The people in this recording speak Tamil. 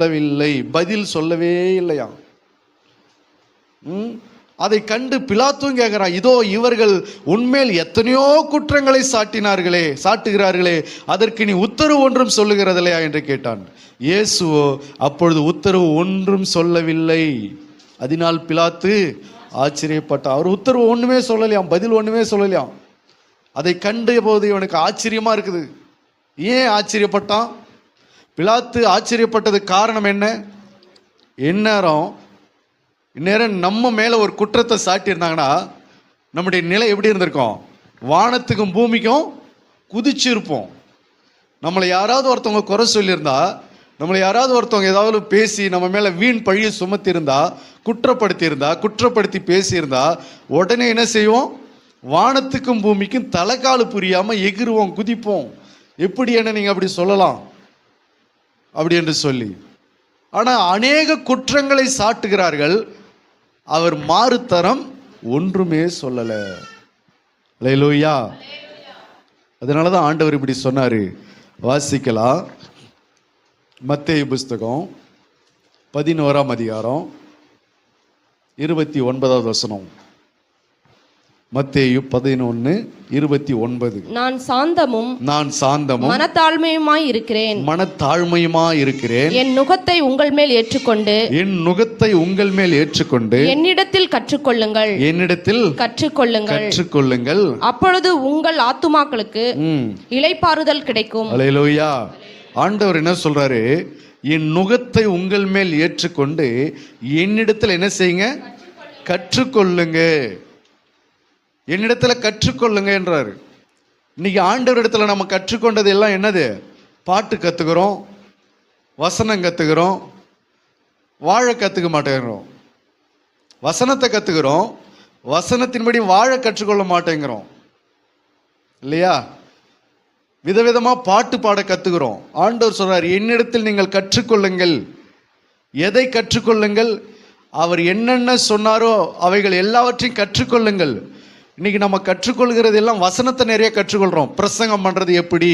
சொல்லவில்லை, பதில் சொல்லவே இல்லையா. அதை கண்டு பிலாத்தும் கேட்கிறான், இதோ இவர்கள் உன்மேல் எத்தனையோ குற்றங்களை சாட்டுகிறார்களே, அதற்கு நீ உத்தரவு ஒன்றும் சொல்லுகிறதில்லையா என்று கேட்டான். இயேசுவோ அப்பொழுது உத்தரவு ஒன்றும் சொல்லவில்லை. அதனால் பிலாத்து ஆச்சரியப்பட்டான். அவர் உத்தரவு ஒண்ணுமே சொல்லலையாம், பதில் ஒண்ணுமே சொல்லலையாம். அதை கண்ட போது இவனுக்கு ஆச்சரியமா இருக்குது. ஏன் ஆச்சரியப்பட்டான்? பிலாத்து ஆச்சரியப்பட்டதுக்கு காரணம் என்ன? இந்நேரம் நம்ம மேல ஒரு குற்றத்தை சாட்டியிருந்தாங்கன்னா நம்முடைய நிலை எப்படி இருந்திருக்கும்? வானத்துக்கும் பூமிக்கும் குதிச்சிருப்போம். நம்மளை யாராவது ஒருத்தவங்க குறை சொல்லியிருந்தா, நம்மளை யாராவது ஒருத்தவங்க ஏதாவது பேசி நம்ம மேல வீண் பழியை சுமத்தியிருந்தா, குற்றப்படுத்தி பேசியிருந்தா, உடனே என்ன செய்வோம்? வானத்துக்கும் பூமிக்கும் தலைக்காலு புரியாம எகிருவோம், குதிப்போம். எப்படி என்ன நீங்க அப்படி சொல்லலாம் அப்படி என்று சொல்லி. ஆனா அநேக குற்றங்களை சாட்டுகிறார்கள், அவர் மாறுத்தரம் ஒன்றுமே சொல்லல. அல்லேலூயா. அதனாலதான் ஆண்டவர் இப்படி சொன்னாரு. வாசிக்கலாம். மத்தேயு புஸ்தகம் 11ஆம் அதிகாரம் 29வது வசனம். மத்தேயு 11:29. நான் சாந்தமும் மனத்தாழ்மையுமாய் இருக்கிறேன். என் நுகத்தை உங்கள் மேல் ஏற்றுக்கொண்டு என்னிடத்தில் கற்றுக்கொள்ளுங்கள். அப்பொழுது உங்கள் ஆத்துமாக்களுக்கு இளைப்பாறுதல் கிடைக்கும். அல்லேலூயா. ஆண்டவர் என்ன சொல்றாரு? என் நுகத்தை உங்கள் மேல் ஏற்றுக்கொண்டு என்னிடத்தில் என்ன செய்யுங்க? கற்றுக்கொள்ளுங்க. என்னிடத்துல கற்றுக்கொள்ளுங்க என்றாரு. இன்னைக்கு ஆண்டவர் இடத்துல நம்ம கற்றுக்கொண்டது எல்லாம் என்னது? பாட்டு கத்துக்கிறோம், வசனம் கத்துக்கிறோம், வாழ கத்துக்க மாட்டேங்கிறோம். வசனத்தை கத்துக்கிறோம், வசனத்தின்படி வாழ கற்றுக்கொள்ள மாட்டேங்கிறோம் இல்லையா? விதவிதமா பாட்டு பாட கத்துக்கிறோம். ஆண்டவர் சொல்றார், என்னிடத்தில் நீங்கள் கற்றுக்கொள்ளுங்கள். எதை கற்றுக்கொள்ளுங்கள்? அவர் என்னென்ன சொன்னாரோ அவைகள் எல்லாவற்றையும் கற்றுக்கொள்ளுங்கள். இன்னைக்கு நம்ம கற்றுக்கொள்கிறது எல்லாம் வசனத்தை நிறைய கற்றுக்கொள்றோம். பிரசங்கம் பண்றது எப்படி,